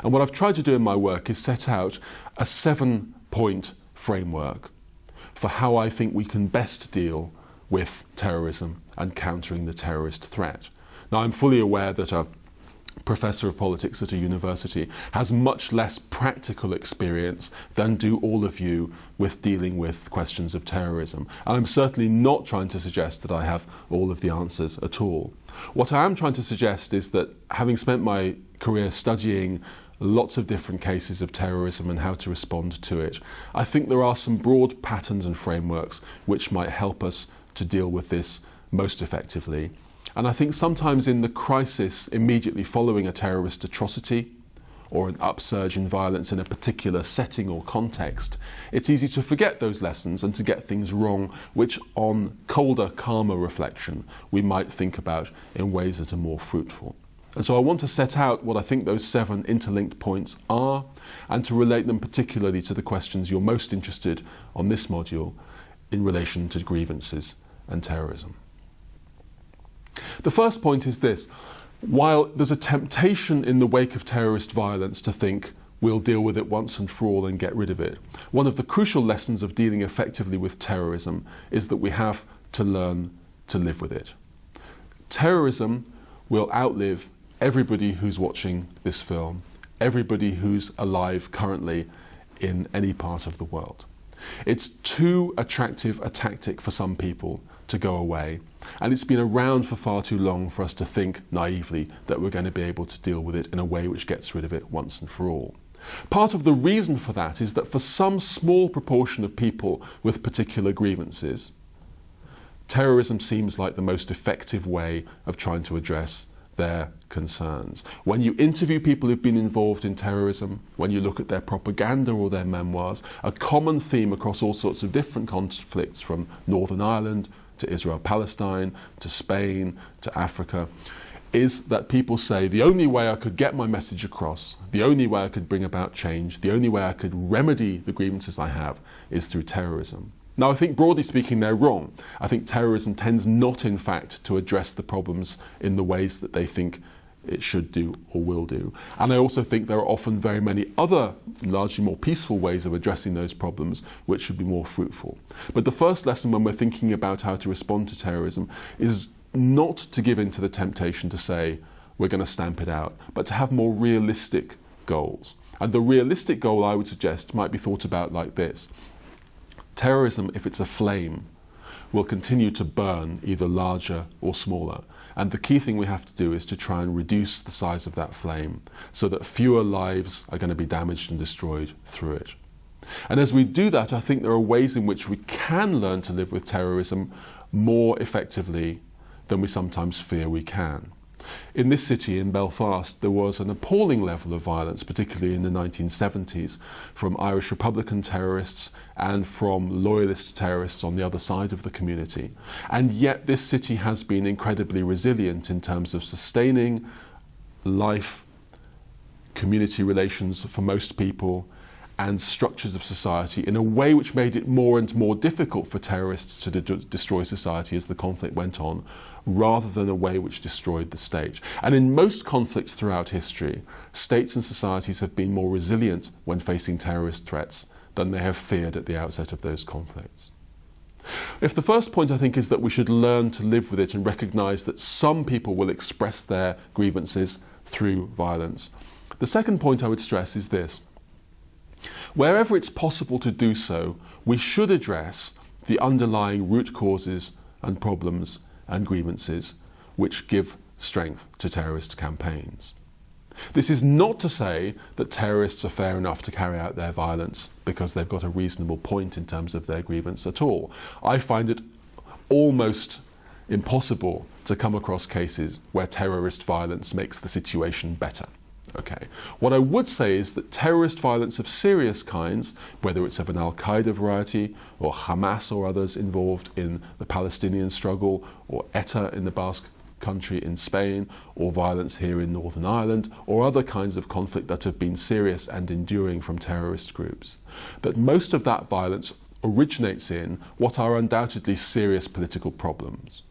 And what I've tried to do in my work is set out a 7-point framework for how I think we can best deal with terrorism and countering the terrorist threat. Now, I'm fully aware that a professor of politics at a university has much less practical experience than do all of you with dealing with questions of terrorism. And I'm certainly not trying to suggest that I have all of the answers at all. What I am trying to suggest is that, having spent my career studying lots of different cases of terrorism and how to respond to it, I think there are some broad patterns and frameworks which might help us to deal with this most effectively. And I think sometimes in the crisis immediately following a terrorist atrocity or an upsurge in violence in a particular setting or context, it's easy to forget those lessons and to get things wrong, which on colder, calmer reflection, we might think about in ways that are more fruitful. And so I want to set out what I think those 7 interlinked points are, and to relate them particularly to the questions you're most interested on this module in relation to grievances and terrorism. The first point is this: while there's a temptation in the wake of terrorist violence to think we'll deal with it once and for all and get rid of it, one of the crucial lessons of dealing effectively with terrorism is that we have to learn to live with it. Terrorism will outlive everybody who's watching this film, everybody who's alive currently in any part of the world. It's too attractive a tactic for some people to go away, and it's been around for far too long for us to think naively that we're going to be able to deal with it in a way which gets rid of it once and for all. Part of the reason for that is that for some small proportion of people with particular grievances, terrorism seems like the most effective way of trying to address their concerns. When you interview people who've been involved in terrorism, when you look at their propaganda or their memoirs, a common theme across all sorts of different conflicts, from Northern Ireland to Israel-Palestine, to Spain, to Africa, is that people say the only way I could get my message across, the only way I could bring about change, the only way I could remedy the grievances I have is through terrorism. Now, I think broadly speaking they're wrong. I think terrorism tends not in fact to address the problems in the ways that they think it should do or will do. And I also think there are often very many other, largely more peaceful ways of addressing those problems which should be more fruitful. But the first lesson when we're thinking about how to respond to terrorism is not to give in to the temptation to say we're going to stamp it out, but to have more realistic goals. And the realistic goal, I would suggest, might be thought about like this: terrorism, if it's a flame, will continue to burn either larger or smaller. And the key thing we have to do is to try and reduce the size of that flame so that fewer lives are going to be damaged and destroyed through it. And as we do that, I think there are ways in which we can learn to live with terrorism more effectively than we sometimes fear we can. In this city, in Belfast, there was an appalling level of violence, particularly in the 1970s, from Irish Republican terrorists and from loyalist terrorists on the other side of the community. And yet this city has been incredibly resilient in terms of sustaining life, community relations for most people, and structures of society in a way which made it more and more difficult for terrorists to destroy society as the conflict went on, rather than a way which destroyed the state. And in most conflicts throughout history, states and societies have been more resilient when facing terrorist threats than they have feared at the outset of those conflicts. If the first point, I think, is that we should learn to live with it and recognise that some people will express their grievances through violence, the second point I would stress is this: wherever it's possible to do so, we should address the underlying root causes and problems and grievances which give strength to terrorist campaigns. This is not to say that terrorists are fair enough to carry out their violence because they've got a reasonable point in terms of their grievance at all. I find it almost impossible to come across cases where terrorist violence makes the situation better. Okay. What I would say is that terrorist violence of serious kinds, whether it's of an Al-Qaeda variety or Hamas or others involved in the Palestinian struggle, or ETA in the Basque country in Spain, or violence here in Northern Ireland, or other kinds of conflict that have been serious and enduring from terrorist groups, that most of that violence originates in what are undoubtedly serious political problems.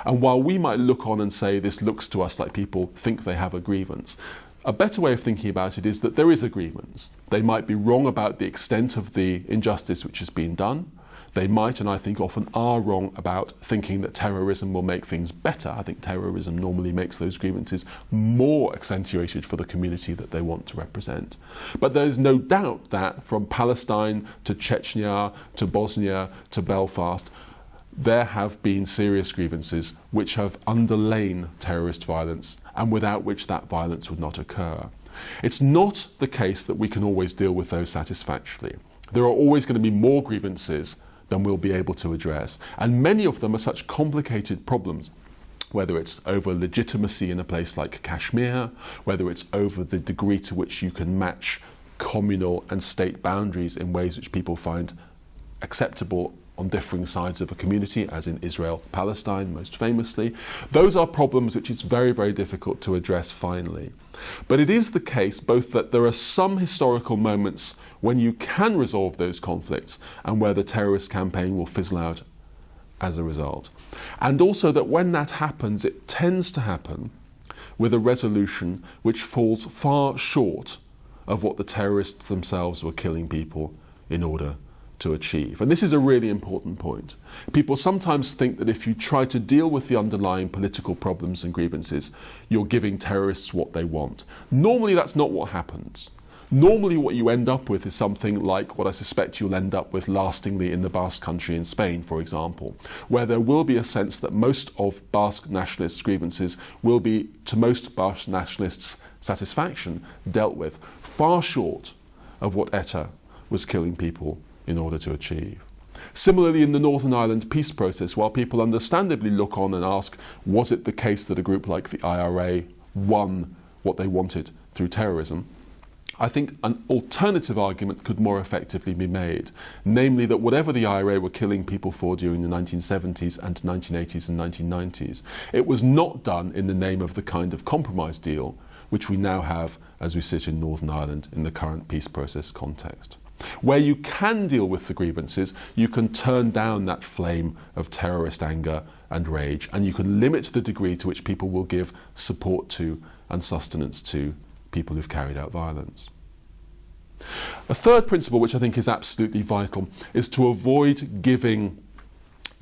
And while we might look on and say this looks to us like people think they have a grievance, A better way of thinking about it is that there is a grievance. They might be wrong about the extent of the injustice which has been done. They might, and I think often are, wrong about thinking that terrorism will make things better. I think terrorism normally makes those grievances more accentuated for the community that they want to represent. But there is no doubt that from Palestine to Chechnya to Bosnia to Belfast, there have been serious grievances which have underlain terrorist violence and without which that violence would not occur. It's not the case that we can always deal with those satisfactorily. There are always going to be more grievances than we'll be able to address, and many of them are such complicated problems, whether it's over legitimacy in a place like Kashmir, whether it's over the degree to which you can match communal and state boundaries in ways which people find acceptable on differing sides of a community, as in Israel-Palestine most famously. Those are problems which it's very, very difficult to address finally. But it is the case both that there are some historical moments when you can resolve those conflicts and where the terrorist campaign will fizzle out as a result. And also that when that happens, it tends to happen with a resolution which falls far short of what the terrorists themselves were killing people in order to achieve. And this is a really important point. People sometimes think that if you try to deal with the underlying political problems and grievances, you're giving terrorists what they want. Normally that's not what happens. Normally what you end up with is something like what I suspect you'll end up with lastingly in the Basque country in Spain, for example, where there will be a sense that most of Basque nationalists' grievances will be, to most Basque nationalists' satisfaction, dealt with, far short of what ETA was killing people in order to achieve. Similarly, in the Northern Ireland peace process, while people understandably look on and ask, was it the case that a group like the IRA won what they wanted through terrorism? I think an alternative argument could more effectively be made, namely that whatever the IRA were killing people for during the 1970s and 1980s and 1990s, it was not done in the name of the kind of compromise deal which we now have as we sit in Northern Ireland in the current peace process context. Where you can deal with the grievances, you can turn down that flame of terrorist anger and rage, and you can limit the degree to which people will give support to and sustenance to people who've carried out violence. A third principle, which I think is absolutely vital, is to avoid giving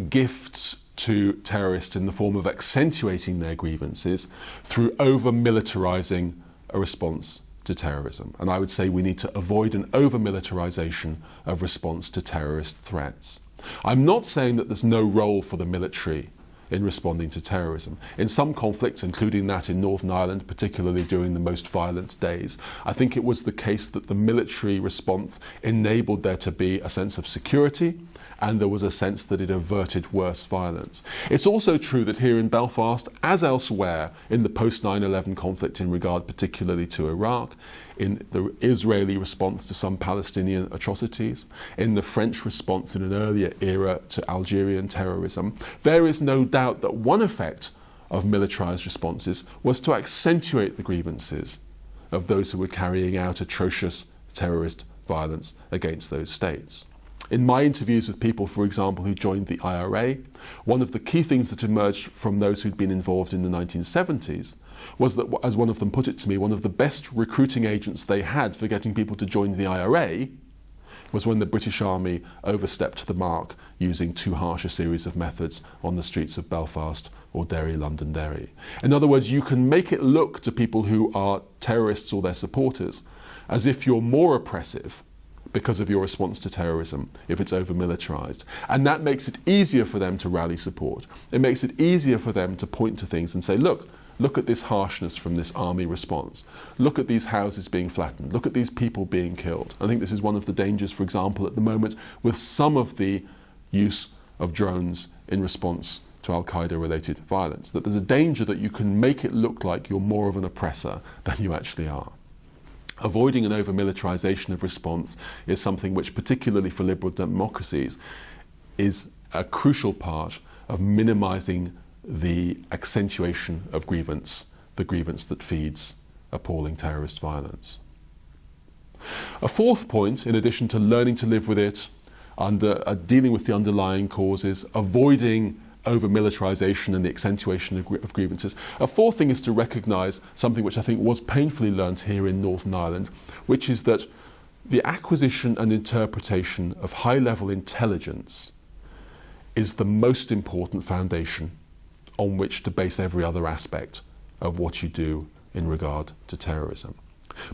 gifts to terrorists in the form of accentuating their grievances through over-militarising a response to terrorism. And I would say we need to avoid an over-militarisation of response to terrorist threats. I'm not saying that there's no role for the military in responding to terrorism. In some conflicts, including that in Northern Ireland, particularly during the most violent days, I think it was the case that the military response enabled there to be a sense of security, and there was a sense that it averted worse violence. It's also true that here in Belfast, as elsewhere in the post-9/11 conflict in regard particularly to Iraq, in the Israeli response to some Palestinian atrocities, in the French response in an earlier era to Algerian terrorism, there is no doubt that one effect of militarised responses was to accentuate the grievances of those who were carrying out atrocious terrorist violence against those states. In my interviews with people, for example, who joined the IRA, one of the key things that emerged from those who'd been involved in the 1970s was that, as one of them put it to me, one of the best recruiting agents they had for getting people to join the IRA was when the British Army overstepped the mark using too harsh a series of methods on the streets of Belfast or Derry, Londonderry. In other words, you can make it look to people who are terrorists or their supporters as if you're more oppressive because of your response to terrorism if it's over-militarised. And that makes it easier for them to rally support. It makes it easier for them to point to things and say, look at this harshness from this army response. Look at these houses being flattened. Look at these people being killed. I think this is one of the dangers, for example, at the moment with some of the use of drones in response to Al-Qaeda-related violence, that there's a danger that you can make it look like you're more of an oppressor than you actually are. Avoiding an over-militarisation of response is something which, particularly for liberal democracies, is a crucial part of minimising the accentuation of grievance, the grievance that feeds appalling terrorist violence. A fourth point, in addition to learning to live with it, dealing with the underlying causes, avoiding over-militarisation and the accentuation of grievances. A fourth thing is to recognise something which I think was painfully learnt here in Northern Ireland, which is that the acquisition and interpretation of high-level intelligence is the most important foundation on which to base every other aspect of what you do in regard to terrorism.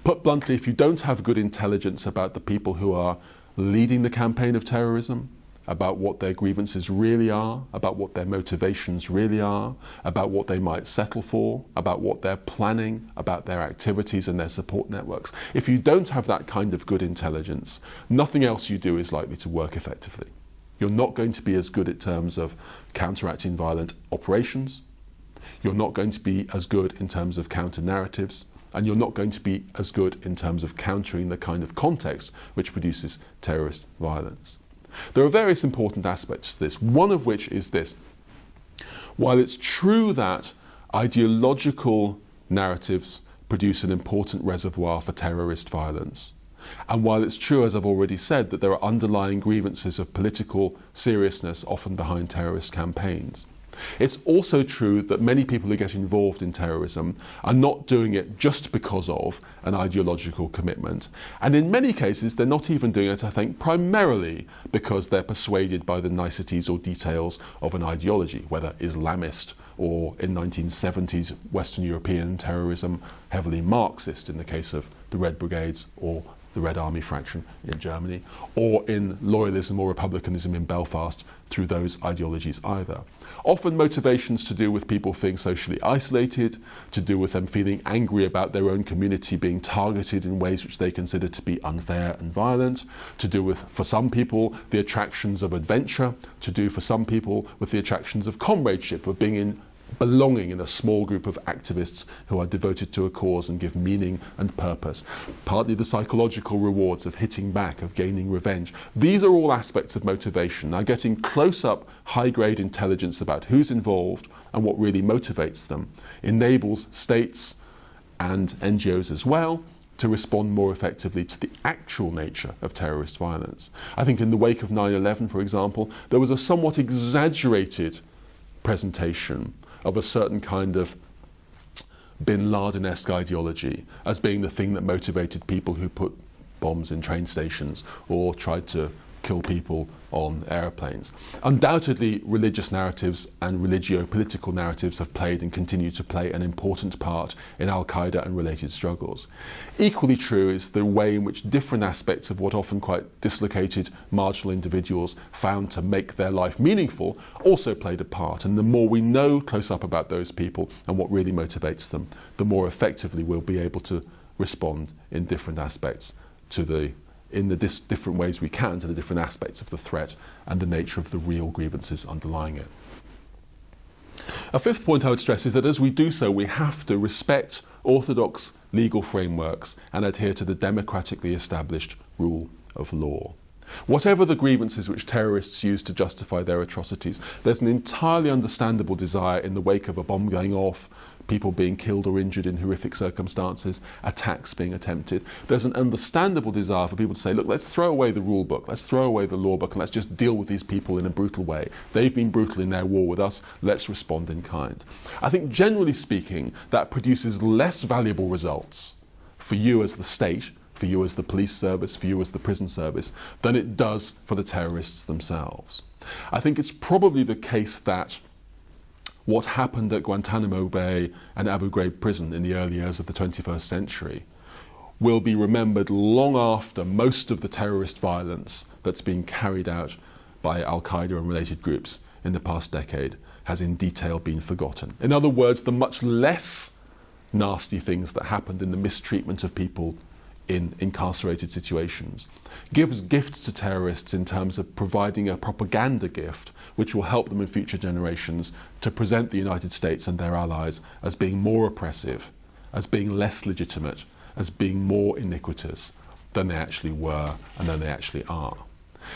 Put bluntly, if you don't have good intelligence about the people who are leading the campaign of terrorism, about what their grievances really are, about what their motivations really are, about what they might settle for, about what they're planning, about their activities and their support networks. If you don't have that kind of good intelligence, nothing else you do is likely to work effectively. You're not going to be as good in terms of counteracting violent operations, you're not going to be as good in terms of counter-narratives, and you're not going to be as good in terms of countering the kind of context which produces terrorist violence. There are various important aspects to this, one of which is this. While it's true that ideological narratives produce an important reservoir for terrorist violence, and while it's true, as I've already said, that there are underlying grievances of political seriousness often behind terrorist campaigns, it's also true that many people who get involved in terrorism are not doing it just because of an ideological commitment. And in many cases, they're not even doing it, I think, primarily because they're persuaded by the niceties or details of an ideology, whether Islamist or in 1970s Western European terrorism, heavily Marxist in the case of the Red Brigades or the Red Army faction in Germany, or in loyalism or republicanism in Belfast through those ideologies either. Often motivations to do with people feeling socially isolated, to do with them feeling angry about their own community being targeted in ways which they consider to be unfair and violent, to do with, for some people, the attractions of adventure, to do for some people with the attractions of comradeship, of belonging in a small group of activists who are devoted to a cause and give meaning and purpose. Partly the psychological rewards of hitting back, of gaining revenge. These are all aspects of motivation. Now, getting close-up, high-grade intelligence about who's involved and what really motivates them enables states and NGOs as well to respond more effectively to the actual nature of terrorist violence. I think in the wake of 9/11, for example, there was a somewhat exaggerated presentation of a certain kind of bin Laden-esque ideology as being the thing that motivated people who put bombs in train stations or tried to kill people on airplanes. Undoubtedly, religious narratives and religio-political narratives have played and continue to play an important part in Al-Qaeda and related struggles. Equally true is the way in which different aspects of what often quite dislocated marginal individuals found to make their life meaningful also played a part. And the more we know close up about those people and what really motivates them, the more effectively we'll be able to respond in different aspects in the different ways we can to the different aspects of the threat and the nature of the real grievances underlying it. A fifth point I would stress is that as we do so, we have to respect orthodox legal frameworks and adhere to the democratically established rule of law. Whatever the grievances which terrorists use to justify their atrocities, there's an entirely understandable desire in the wake of a bomb going off, people being killed or injured in horrific circumstances, attacks being attempted. There's an understandable desire for people to say, look, let's throw away the rule book, let's throw away the law book, and let's just deal with these people in a brutal way. They've been brutal in their war with us, let's respond in kind. I think generally speaking, that produces less valuable results for you as the state, for you as the police service, for you as the prison service, than it does for the terrorists themselves. I think it's probably the case that what happened at Guantanamo Bay and Abu Ghraib prison in the early years of the 21st century will be remembered long after most of the terrorist violence that's been carried out by Al-Qaeda and related groups in the past decade has in detail been forgotten. In other words, the much less nasty things that happened in the mistreatment of people in incarcerated situations gives gifts to terrorists in terms of providing a propaganda gift which will help them in future generations to present the United States and their allies as being more oppressive, as being less legitimate, as being more iniquitous than they actually were and than they actually are.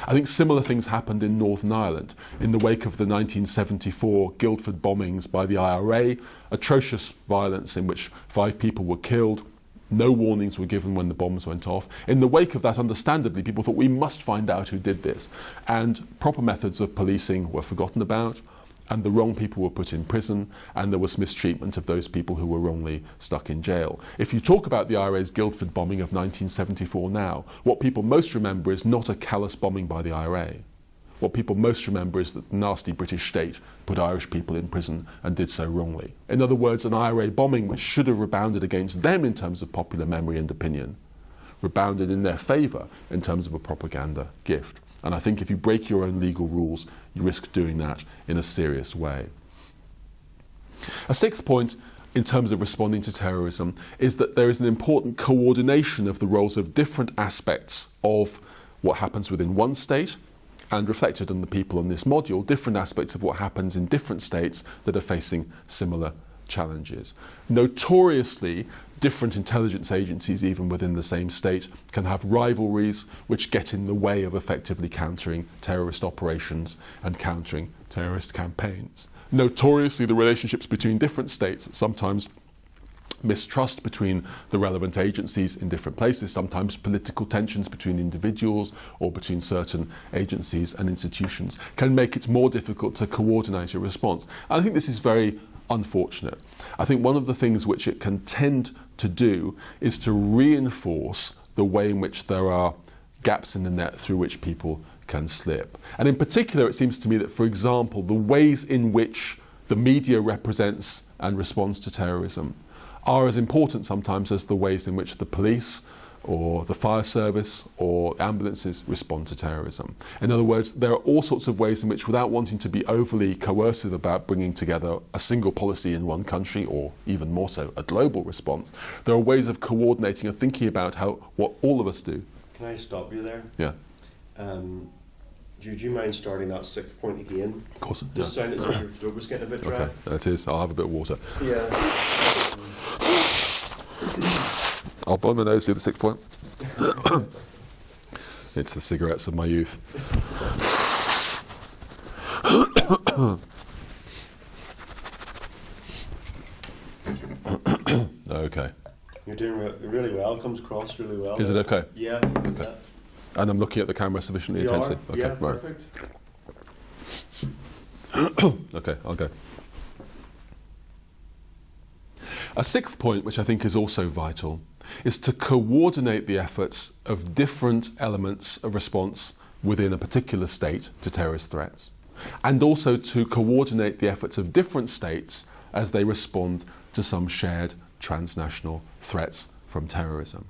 I think similar things happened in Northern Ireland. In the wake of the 1974 Guildford bombings by the IRA, atrocious violence in which 5 people were killed, no warnings were given when the bombs went off. In the wake of that, understandably, people thought we must find out who did this. And proper methods of policing were forgotten about, and the wrong people were put in prison, and there was mistreatment of those people who were wrongly stuck in jail. If you talk about the IRA's Guildford bombing of 1974 now, what people most remember is not a callous bombing by the IRA. What people most remember is that the nasty British state put Irish people in prison and did so wrongly. In other words, an IRA bombing which should have rebounded against them in terms of popular memory and opinion, rebounded in their favour in terms of a propaganda gift. And I think if you break your own legal rules, you risk doing that in a serious way. A sixth point in terms of responding to terrorism is that there is an important coordination of the roles of different aspects of what happens within one state, and reflected on the people in this module, different aspects of what happens in different states that are facing similar challenges. Notoriously, different intelligence agencies, even within the same state, can have rivalries which get in the way of effectively countering terrorist operations and countering terrorist campaigns. Notoriously, the relationships between different states, sometimes mistrust between the relevant agencies in different places, sometimes political tensions between individuals or between certain agencies and institutions, can make it more difficult to coordinate a response. And I think this is very unfortunate. I think one of the things which it can tend to do is to reinforce the way in which there are gaps in the net through which people can slip. And in particular, it seems to me that, for example, the ways in which the media represents and responds to terrorism are as important sometimes as the ways in which the police or the fire service or ambulances respond to terrorism. In other words, there are all sorts of ways in which, without wanting to be overly coercive about bringing together a single policy in one country, or even more so, a global response, there are ways of coordinating and thinking about what all of us do. Can I stop you there? Yeah. Do you mind starting that sixth point again? Of course. Just sound as if your throat was getting a bit dry. Okay, that is. I'll have a bit of water. Yeah. I'll blow my nose, do the sixth point. It's the cigarettes of my youth. Okay. You're doing really well, comes across really well. Is it okay? Yeah. Okay. Yeah. And I'm looking at the camera sufficiently intensely? Okay, yeah, right. perfect. Okay, I'll go. A sixth point, which I think is also vital, is to coordinate the efforts of different elements of response within a particular state to terrorist threats, and also to coordinate the efforts of different states as they respond to some shared transnational threats from terrorism.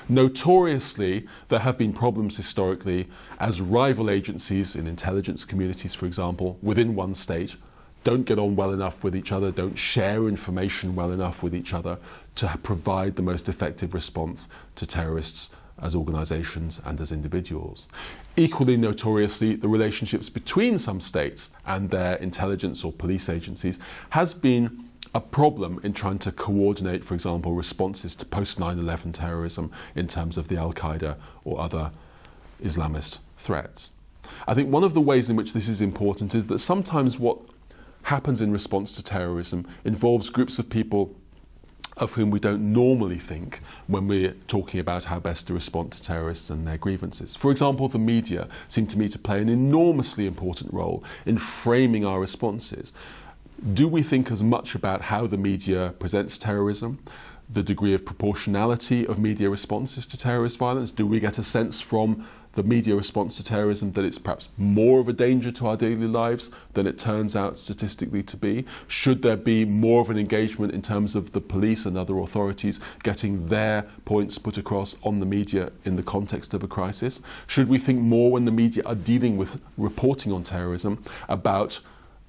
Notoriously, there have been problems historically as rival agencies in intelligence communities, for example, within one state, don't get on well enough with each other, don't share information well enough with each other to provide the most effective response to terrorists as organisations and as individuals. Equally notoriously, the relationships between some states and their intelligence or police agencies has been a problem in trying to coordinate, for example, responses to post-9/11 terrorism in terms of the Al-Qaeda or other Islamist threats. I think one of the ways in which this is important is that sometimes what happens in response to terrorism involves groups of people of whom we don't normally think when we're talking about how best to respond to terrorists and their grievances. For example, the media seem to me to play an enormously important role in framing our responses. Do we think as much about how the media presents terrorism, the degree of proportionality of media responses to terrorist violence? Do we get a sense from the media response to terrorism that it's perhaps more of a danger to our daily lives than it turns out statistically to be? Should there be more of an engagement in terms of the police and other authorities getting their points put across on the media in the context of a crisis? Should we think more, when the media are dealing with reporting on terrorism, about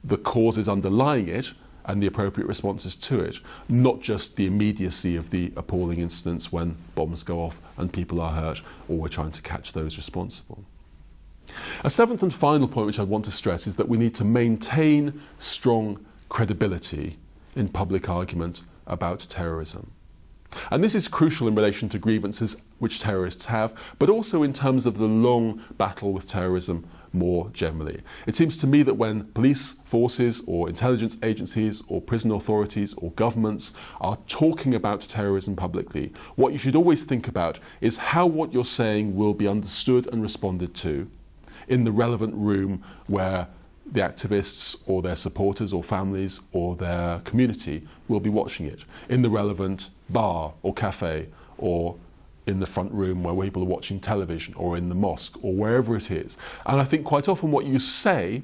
the causes underlying it and the appropriate responses to it, not just the immediacy of the appalling incidents when bombs go off and people are hurt, or we're trying to catch those responsible. A seventh and final point which I want to stress is that we need to maintain strong credibility in public argument about terrorism. And this is crucial in relation to grievances which terrorists have, but also in terms of the long battle with terrorism more generally. It seems to me that when police forces or intelligence agencies or prison authorities or governments are talking about terrorism publicly, what you should always think about is how what you're saying will be understood and responded to in the relevant room where the activists or their supporters or families or their community will be watching it in the relevant bar or cafe or in the front room where people are watching television or in the mosque or wherever it is. And I think quite often what you say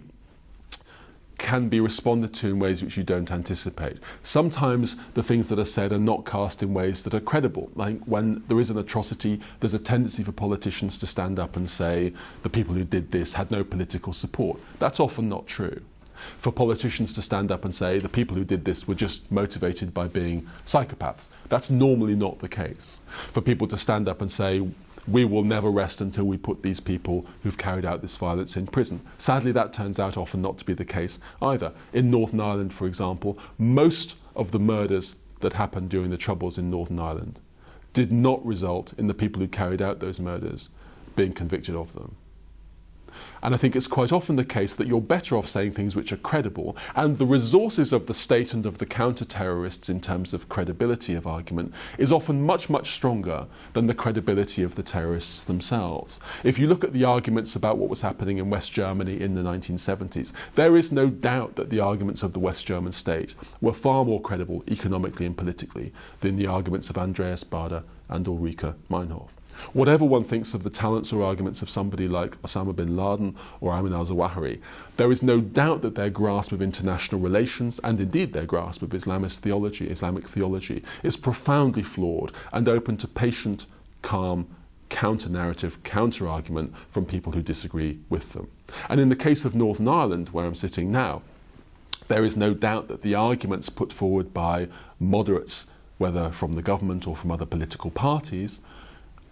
can be responded to in ways which you don't anticipate. Sometimes the things that are said are not cast in ways that are credible. Like when there is an atrocity, there's a tendency for politicians to stand up and say the people who did this had no political support. That's often not true. For politicians to stand up and say the people who did this were just motivated by being psychopaths, that's normally not the case. For people to stand up and say we will never rest until we put these people who've carried out this violence in prison. Sadly, that turns out often not to be the case either. In Northern Ireland, for example, most of the murders that happened during the Troubles in Northern Ireland did not result in the people who carried out those murders being convicted of them. And I think it's quite often the case that you're better off saying things which are credible, and the resources of the state and of the counter-terrorists in terms of credibility of argument is often much, much stronger than the credibility of the terrorists themselves. If you look at the arguments about what was happening in West Germany in the 1970s, there is no doubt that the arguments of the West German state were far more credible economically and politically than the arguments of Andreas Baader and Ulrike Meinhof. Whatever one thinks of the talents or arguments of somebody like Osama bin Laden or Ayman al-Zawahiri, there is no doubt that their grasp of international relations, and indeed their grasp of Islamic theology, is profoundly flawed and open to patient, calm, counter-narrative, counter-argument from people who disagree with them. And in the case of Northern Ireland, where I'm sitting now, there is no doubt that the arguments put forward by moderates, whether from the government or from other political parties,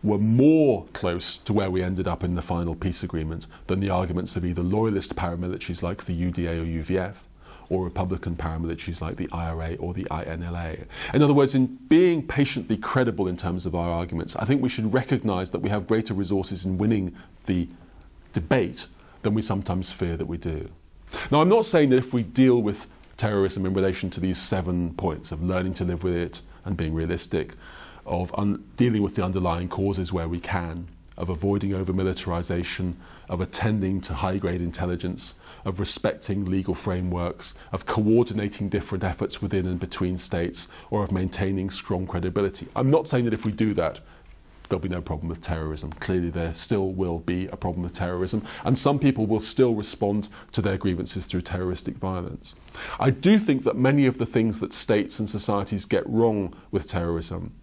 were more close to where we ended up in the final peace agreement than the arguments of either loyalist paramilitaries like the UDA or UVF or Republican paramilitaries like the IRA or the INLA. In other words, in being patiently credible in terms of our arguments, I think we should recognise that we have greater resources in winning the debate than we sometimes fear that we do. Now, I'm not saying that if we deal with terrorism in relation to these 7 points of learning to live with it and being realistic, of dealing with the underlying causes where we can, of avoiding over-militarization, of attending to high-grade intelligence, of respecting legal frameworks, of coordinating different efforts within and between states, or of maintaining strong credibility. I'm not saying that if we do that, there'll be no problem with terrorism. Clearly there still will be a problem with terrorism, and some people will still respond to their grievances through terroristic violence. I do think that many of the things that states and societies get wrong with terrorism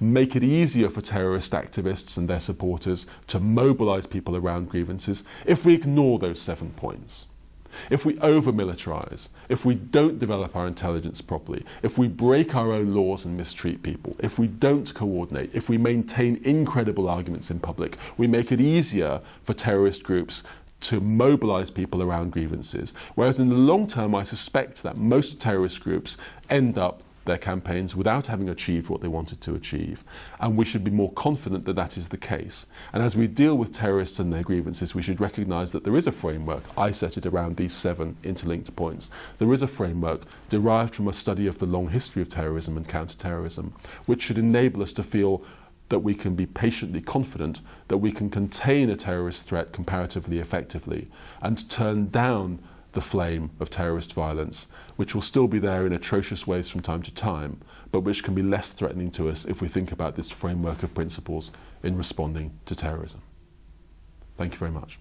make it easier for terrorist activists and their supporters to mobilise people around grievances if we ignore those 7 points. If we over-militarise, if we don't develop our intelligence properly, if we break our own laws and mistreat people, if we don't coordinate, if we maintain incredible arguments in public, we make it easier for terrorist groups to mobilise people around grievances. Whereas in the long term, I suspect that most terrorist groups end up their campaigns without having achieved what they wanted to achieve, and we should be more confident that that is the case. And as we deal with terrorists and their grievances, we should recognise that there is a framework. I set it around these 7 interlinked points. There is a framework derived from a study of the long history of terrorism and counter-terrorism, which should enable us to feel that we can be patiently confident that we can contain a terrorist threat comparatively effectively and turn down the flame of terrorist violence, which will still be there in atrocious ways from time to time, but which can be less threatening to us if we think about this framework of principles in responding to terrorism. Thank you very much.